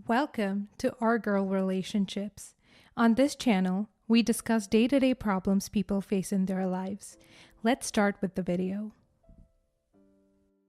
Welcome to Our Girl Relationships. On this channel, we discuss day-to-day problems people face in their lives. Let's start with the video.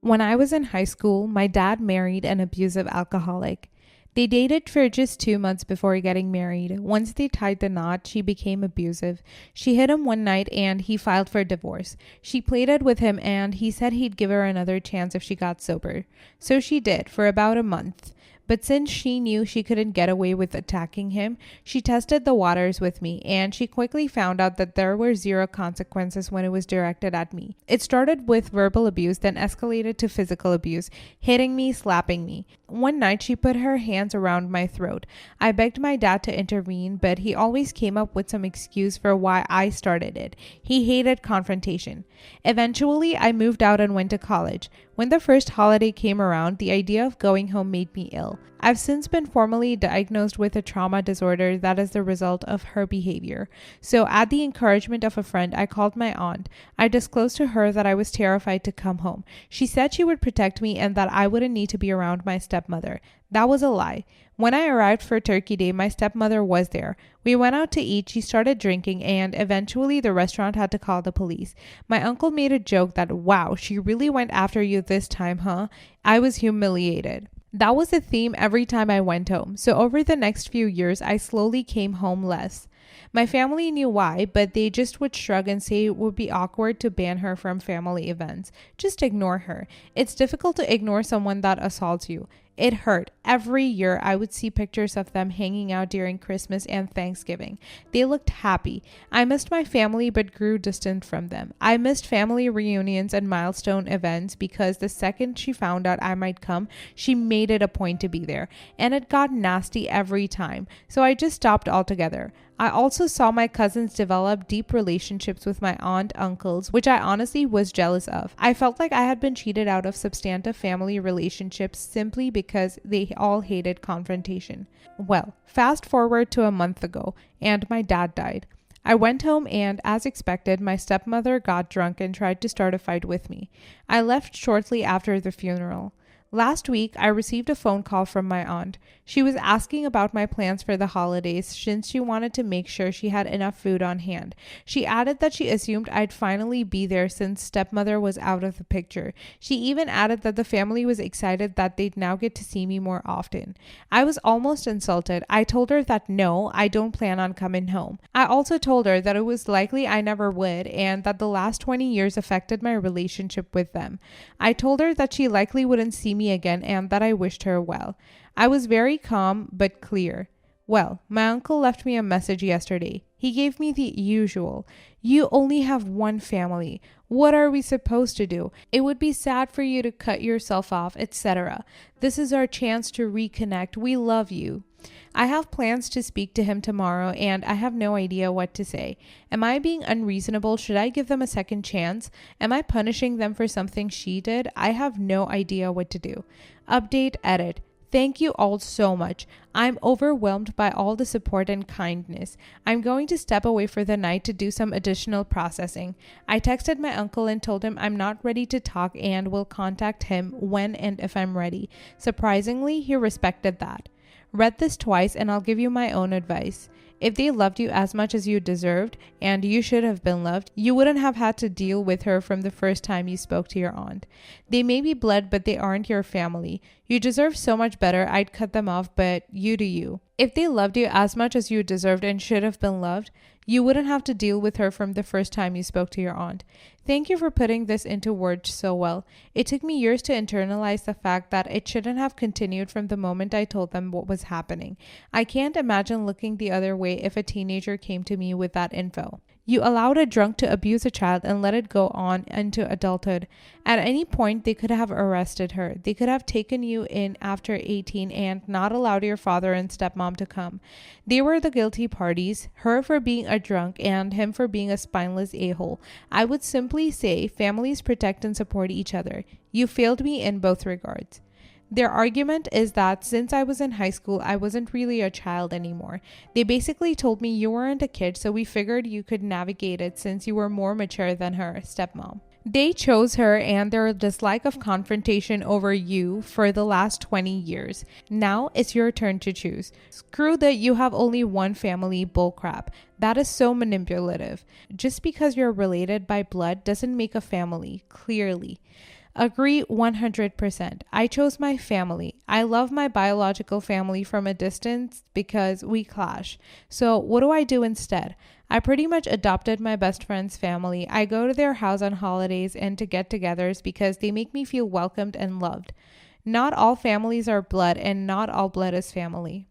When I was in high school, my dad married an abusive alcoholic. They dated for just 2 months before getting married. Once they tied the knot, she became abusive. She hit him one night and he filed for divorce. She pleaded with him and he said he'd give her another chance if she got sober. So she did, for about a month. But since she knew she couldn't get away with attacking him, she tested the waters with me, and she quickly found out that there were zero consequences when it was directed at me. It started with verbal abuse, then escalated to physical abuse, hitting me, slapping me. One night, she put her hands around my throat. I begged my dad to intervene, but he always came up with some excuse for why I started it. He hated confrontation. Eventually, I moved out and went to college. When the first holiday came around, the idea of going home made me ill. I've since been formally diagnosed with a trauma disorder that is the result of her behavior. So at the encouragement of a friend, I called my aunt. I disclosed to her that I was terrified to come home. She said she would protect me and that I wouldn't need to be around my stepmother. That was a lie. When I arrived for Turkey Day, my stepmother was there. We went out to eat, she started drinking, and eventually the restaurant had to call the police. My uncle made a joke that, "Wow, she really went after you this time, huh?" I was humiliated. That was a theme every time I went home. So over the next few years, I slowly came home less. My family knew why, but they just would shrug and say it would be awkward to ban her from family events. Just ignore her. It's difficult to ignore someone that assaults you. It hurt. Every year I would see pictures of them hanging out during Christmas and Thanksgiving. They looked happy. I missed my family but grew distant from them. I missed family reunions and milestone events because the second she found out I might come, she made it a point to be there. And it got nasty every time. So I just stopped altogether. I also saw my cousins develop deep relationships with my aunt, uncles, which I honestly was jealous of. I felt like I had been cheated out of substantive family relationships simply because they all hated confrontation. Well, fast forward to a month ago, and my dad died. I went home and, as expected, my stepmother got drunk and tried to start a fight with me. I left shortly after the funeral. Last week, I received a phone call from my aunt. She was asking about my plans for the holidays since she wanted to make sure she had enough food on hand. She added that she assumed I'd finally be there since stepmother was out of the picture. She even added that the family was excited that they'd now get to see me more often. I was almost insulted. I told her that no, I don't plan on coming home. I also told her that it was likely I never would and that the last 20 years affected my relationship with them. I told her that she likely wouldn't see me again and that I wished her well. I was very calm but clear. Well, my uncle left me a message yesterday. He gave me the usual. "You only have one family. What are we supposed to do? It would be sad for you to cut yourself off, etc. This is our chance to reconnect. We love you." I have plans to speak to him tomorrow and I have no idea what to say. Am I being unreasonable? Should I give them a second chance? Am I punishing them for something she did? I have no idea what to do. Update edit. Thank you all so much. I'm overwhelmed by all the support and kindness. I'm going to step away for the night to do some additional processing. I texted my uncle and told him I'm not ready to talk and will contact him when and if I'm ready. Surprisingly, he respected that. Read this twice and I'll give you my own advice. If they loved you as much as you deserved, and you should have been loved, you wouldn't have had to deal with her from the first time you spoke to your aunt. They may be blood, but they aren't your family. You deserve so much better. I'd cut them off, but you do you. If they loved you as much as you deserved and should have been loved, you wouldn't have to deal with her from the first time you spoke to your aunt. Thank you for putting this into words so well. It took me years to internalize the fact that it shouldn't have continued from the moment I told them what was happening. I can't imagine looking the other way if a teenager came to me with that info. You allowed a drunk to abuse a child and let it go on into adulthood. At any point, they could have arrested her. They could have taken you in after 18 and not allowed your father and stepmom to come. They were the guilty parties, her for being a drunk and him for being a spineless a-hole. I would simply say families protect and support each other. You failed me in both regards. Their argument is that since I was in high school, I wasn't really a child anymore. They basically told me you weren't a kid, so we figured you could navigate it since you were more mature than her stepmom. They chose her and their dislike of confrontation over you for the last 20 years. Now it's your turn to choose. Screw that you have only one family bullcrap. That is so manipulative. Just because you're related by blood doesn't make a family, clearly. Agree 100%. I chose my family. I love my biological family from a distance because we clash. So what do I do instead? I pretty much adopted my best friend's family. I go to their house on holidays and to get-togethers because they make me feel welcomed and loved. Not all families are blood and not all blood is family.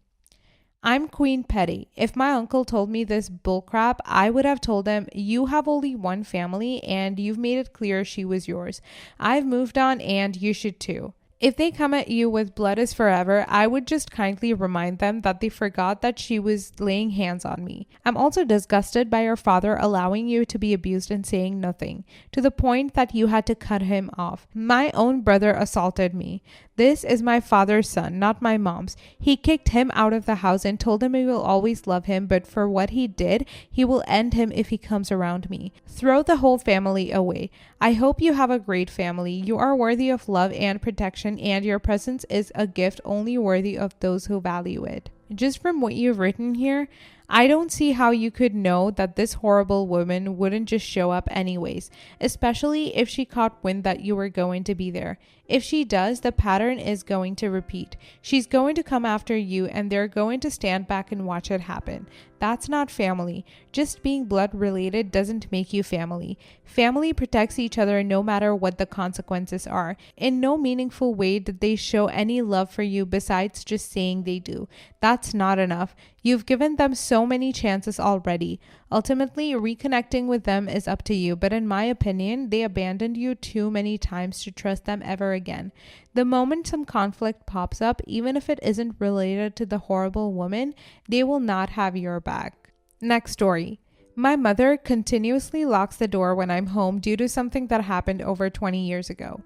I'm Queen Petty. If my uncle told me this bullcrap, I would have told him, you have only one family and you've made it clear she was yours. I've moved on and you should too. If they come at you with blood is forever, I would just kindly remind them that they forgot that she was laying hands on me. I'm also disgusted by your father allowing you to be abused and saying nothing, to the point that you had to cut him off. My own brother assaulted me. This is my father's son, not my mom's. He kicked him out of the house and told him he will always love him, but for what he did, he will end him if he comes around me. Throw the whole family away. I hope you have a great family. You are worthy of love and protection, and your presence is a gift only worthy of those who value it. Just from what you've written here, I don't see how you could know that this horrible woman wouldn't just show up anyways, especially if she caught wind that you were going to be there. If she does, the pattern is going to repeat. She's going to come after you and they're going to stand back and watch it happen. That's not family. Just being blood related doesn't make you family. Family protects each other no matter what the consequences are. In no meaningful way did they show any love for you besides just saying they do. That's not enough. You've given them so many chances already. Ultimately, reconnecting with them is up to you, but in my opinion, they abandoned you too many times to trust them ever again. The moment some conflict pops up, even if it isn't related to the horrible woman, they will not have your back. Next story. My mother continuously locks the door when I'm home due to something that happened over 20 years ago.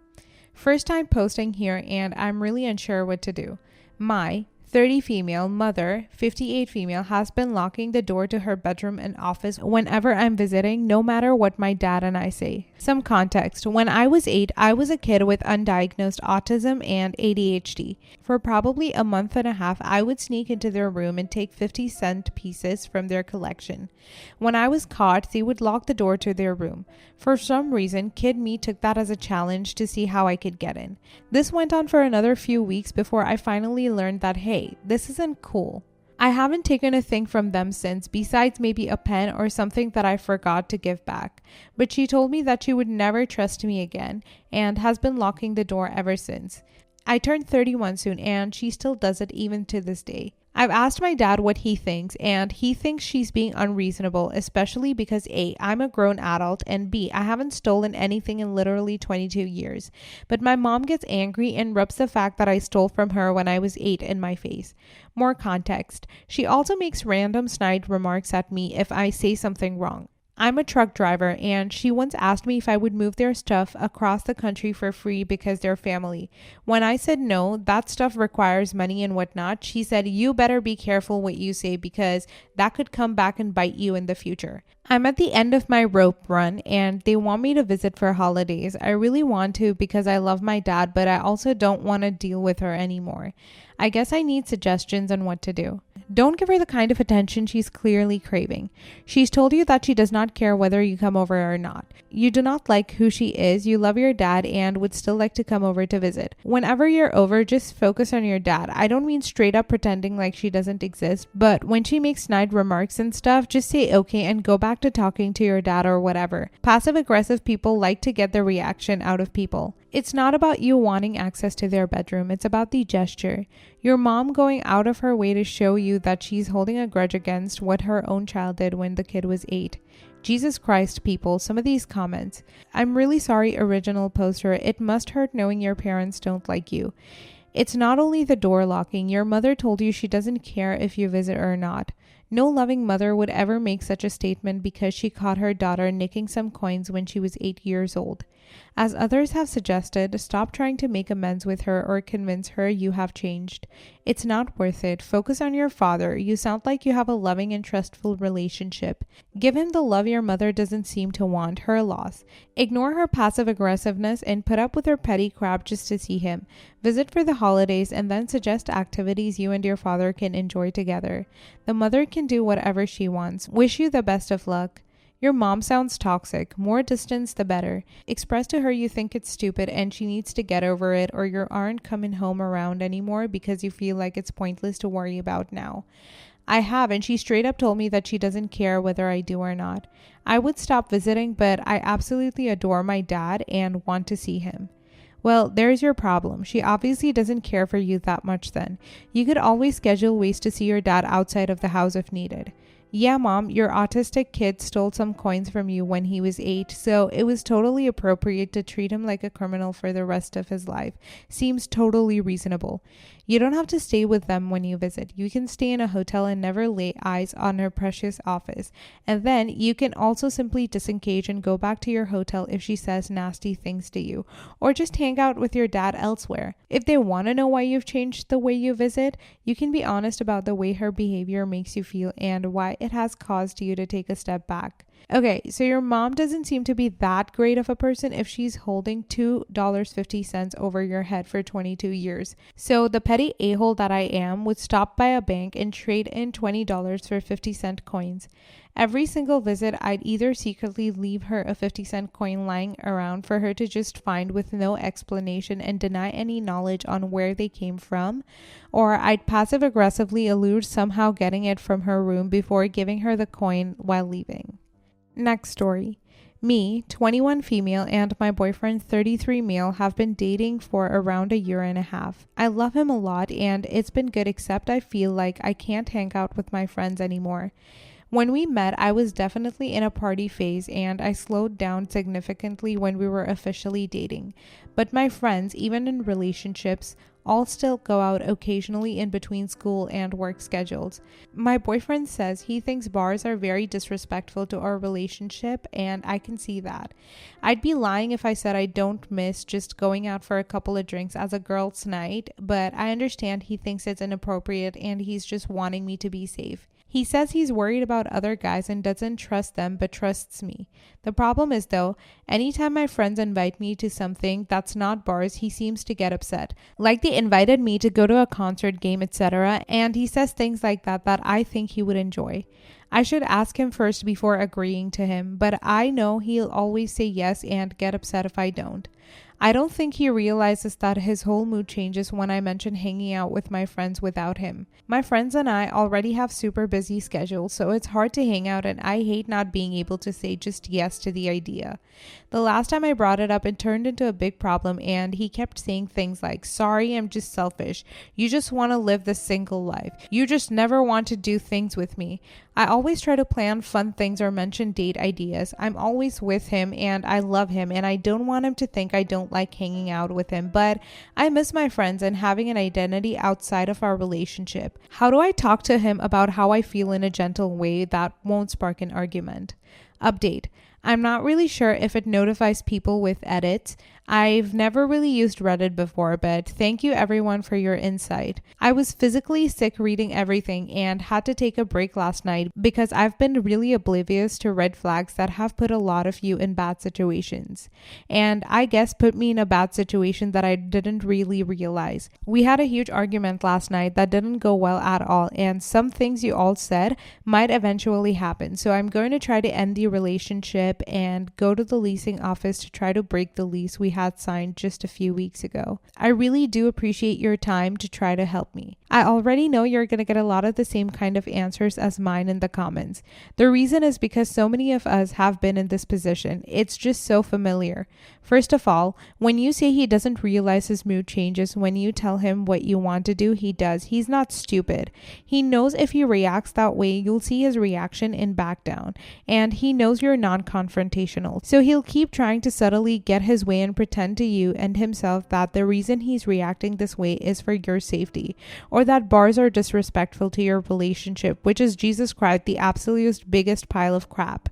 First time posting here and I'm really unsure what to do. My 30 female mother, 58 female, has been locking the door to her bedroom and office whenever I'm visiting, no matter what my dad and I say. Some context. When I was 8, I was a kid with undiagnosed autism and ADHD. For probably a month and a half, I would sneak into their room and take 50-cent pieces from their collection. When I was caught, they would lock the door to their room. For some reason, kid me took that as a challenge to see how I could get in. This went on for another few weeks before I finally learned that, hey, this isn't cool. I haven't taken a thing from them since, besides maybe a pen or something that I forgot to give back. But she told me that she would never trust me again and has been locking the door ever since. I turned 31 soon and she still does it even to this day. I've asked my dad what he thinks, and he thinks she's being unreasonable, especially because A, I'm a grown adult, and B, I haven't stolen anything in literally 22 years. But my mom gets angry and rubs the fact that I stole from her when I was 8 in my face. More context. She also makes random snide remarks at me if I say something wrong. I'm a truck driver, and she once asked me if I would move their stuff across the country for free because they're family. When I said no, that stuff requires money and whatnot, she said, you better be careful what you say because that could come back and bite you in the future. I'm at the end of my rope run and they want me to visit for holidays. I really want to because I love my dad, but I also don't want to deal with her anymore. I guess I need suggestions on what to do. Don't give her the kind of attention she's clearly craving. She's told you that she does not care whether you come over or not. You do not like who she is, you love your dad, and would still like to come over to visit. Whenever you're over, just focus on your dad. I don't mean straight up pretending like she doesn't exist, but when she makes snide remarks and stuff, just say okay and go back to talking to your dad or whatever. Passive-aggressive people like to get the reaction out of people. It's not about you wanting access to their bedroom. It's about the gesture. Your mom going out of her way to show you that she's holding a grudge against what her own child did when the kid was 8. Jesus Christ, people, some of these comments. I'm really sorry, original poster. It must hurt knowing your parents don't like you. It's not only the door locking. Your mother told you she doesn't care if you visit or not. No loving mother would ever make such a statement because she caught her daughter nicking some coins when she was 8 years old. As others have suggested, stop trying to make amends with her or convince her you have changed. It's not worth it. Focus on your father. You sound like you have a loving and trustful relationship. Give him the love your mother doesn't seem to want, her loss. Ignore her passive aggressiveness and put up with her petty crap just to see him. Visit for the holidays and then suggest activities you and your father can enjoy together. The mother can do whatever she wants. Wish you the best of luck. Your mom sounds toxic. More distance, the better. Express to her you think it's stupid and she needs to get over it, or you aren't coming home around anymore because you feel like it's pointless to worry about now. I have, and she straight up told me that she doesn't care whether I do or not. I would stop visiting, but I absolutely adore my dad and want to see him. Well, there's your problem. She obviously doesn't care for you that much then. You could always schedule ways to see your dad outside of the house if needed. Yeah, mom, your autistic kid stole some coins from you when he was 8, so it was totally appropriate to treat him like a criminal for the rest of his life. Seems totally reasonable. You don't have to stay with them when you visit. You can stay in a hotel and never lay eyes on her precious office. And then you can also simply disengage and go back to your hotel if she says nasty things to you, or just hang out with your dad elsewhere. If they want to know why you've changed the way you visit, you can be honest about the way her behavior makes you feel and why it has caused you to take a step back. Okay, so your mom doesn't seem to be that great of a person if she's holding $2.50 over your head for 22 years. So the petty a-hole that I am would stop by a bank and trade in $20 for 50-cent coins. Every single visit, I'd either secretly leave her a 50-cent coin lying around for her to just find with no explanation and deny any knowledge on where they came from, or I'd passive-aggressively elude somehow getting it from her room before giving her the coin while leaving. Next story. Me, 21 female, and my boyfriend, 33 male, have been dating for around a year and a half. I love him a lot and it's been good, except I feel like I can't hang out with my friends anymore. When we met, I was definitely in a party phase and I slowed down significantly when we were officially dating. But my friends, even in relationships, all still go out occasionally in between school and work schedules. My boyfriend says he thinks bars are very disrespectful to our relationship, and I can see that. I'd be lying if I said I don't miss just going out for a couple of drinks as a girls' night, but I understand he thinks it's inappropriate and he's just wanting me to be safe. He says he's worried about other guys and doesn't trust them but trusts me. The problem is though, anytime my friends invite me to something that's not bars, he seems to get upset. Like they invited me to go to a concert, game, etc. and he says things like that I think he would enjoy. I should ask him first before agreeing to him, but I know he'll always say yes and get upset if I don't. I don't think he realizes that his whole mood changes when I mention hanging out with my friends without him. My friends and I already have super busy schedules, so it's hard to hang out and I hate not being able to say just yes to the idea. The last time I brought it up, it turned into a big problem and he kept saying things like, "Sorry, I'm just selfish. You just want to live this single life. You just never want to do things with me." I always try to plan fun things or mention date ideas. I'm always with him and I love him and I don't want him to think I don't like hanging out with him, but I miss my friends and having an identity outside of our relationship. How do I talk to him about how I feel in a gentle way that won't spark an argument? Update. I'm not really sure if it notifies people with edits. I've never really used Reddit before, but thank you everyone for your insight. I was physically sick reading everything and had to take a break last night because I've been really oblivious to red flags that have put a lot of you in bad situations. And I guess put me in a bad situation that I didn't really realize. We had a huge argument last night that didn't go well at all, and some things you all said might eventually happen. So I'm going to try to end the relationship and go to the leasing office to try to break the lease we had signed just a few weeks ago. I really do appreciate your time to try to help me. I already know you're going to get a lot of the same kind of answers as mine in the comments. The reason is because so many of us have been in this position. It's just so familiar. First of all, when you say he doesn't realize his mood changes when you tell him what you want to do, he does. He's not stupid. He knows if he reacts that way, you'll see his reaction and back down. And he knows you're non-confrontational. So he'll keep trying to subtly get his way and pretend to you and himself that the reason he's reacting this way is for your safety, or that bars are disrespectful to your relationship, which is Jesus Christ, the absolute biggest pile of crap.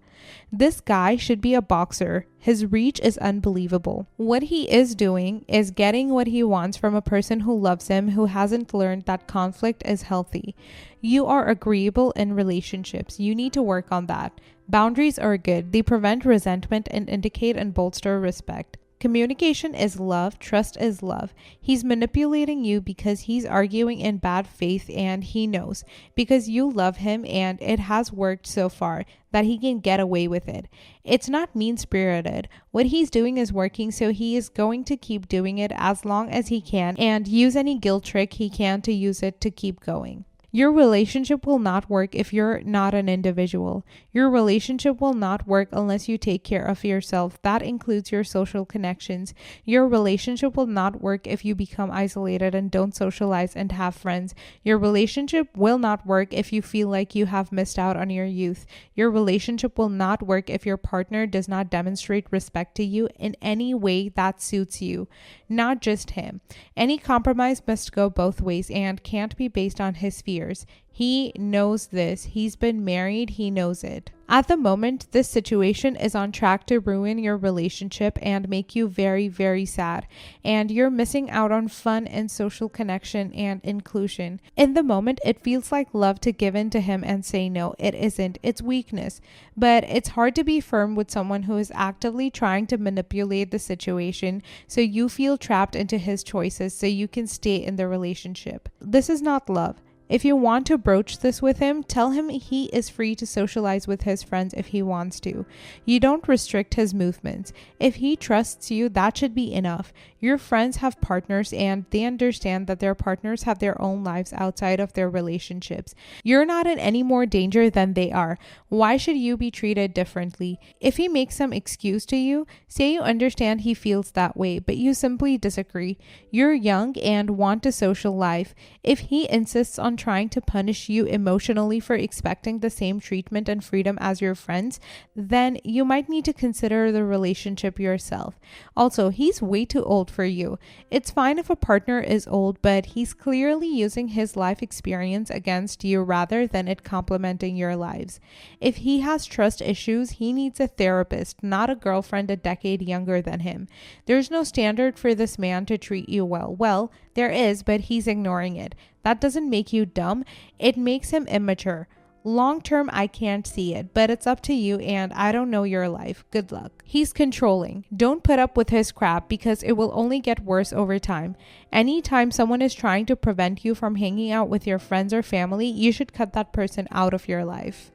This guy should be a boxer. His reach is unbelievable. What he is doing is getting what he wants from a person who loves him, who hasn't learned that conflict is healthy. You are agreeable in relationships. You need to work on that. Boundaries are good. They prevent resentment and indicate and bolster respect. Communication is love. Trust is love. He's manipulating you because he's arguing in bad faith, and he knows because you love him and it has worked so far that he can get away with it. It's not mean-spirited. What he's doing is working, so he is going to keep doing it as long as he can and use any guilt trick he can to use it to keep going. Your relationship will not work if you're not an individual. Your relationship will not work unless you take care of yourself. That includes your social connections. Your relationship will not work if you become isolated and don't socialize and have friends. Your relationship will not work if you feel like you have missed out on your youth. Your relationship will not work if your partner does not demonstrate respect to you in any way that suits you, not just him. Any compromise must go both ways and can't be based on his fears. He knows this. He's been married. He knows it. At the moment, this situation is on track to ruin your relationship and make you very, very sad. And you're missing out on fun and social connection and inclusion. In the moment, it feels like love to give in to him and say no. It isn't. It's weakness. But it's hard to be firm with someone who is actively trying to manipulate the situation so you feel trapped into his choices so you can stay in the relationship. This is not love. If you want to broach this with him, tell him he is free to socialize with his friends if he wants to. You don't restrict his movements. If he trusts you, that should be enough. Your friends have partners and they understand that their partners have their own lives outside of their relationships. You're not in any more danger than they are. Why should you be treated differently? If he makes some excuse to you, say you understand he feels that way, but you simply disagree. You're young and want a social life. If he insists on trying to punish you emotionally for expecting the same treatment and freedom as your friends, then you might need to consider the relationship yourself. Also, he's way too old for you. It's fine if a partner is old, but he's clearly using his life experience against you rather than it complementing your lives. If he has trust issues, he needs a therapist, not a girlfriend a decade younger than him. There's no standard for this man to treat you well. Well, there is, but he's ignoring it. That doesn't make you dumb. It makes him immature. Long term, I can't see it, but it's up to you and I don't know your life. Good luck. He's controlling. Don't put up with his crap because it will only get worse over time. Anytime someone is trying to prevent you from hanging out with your friends or family, you should cut that person out of your life.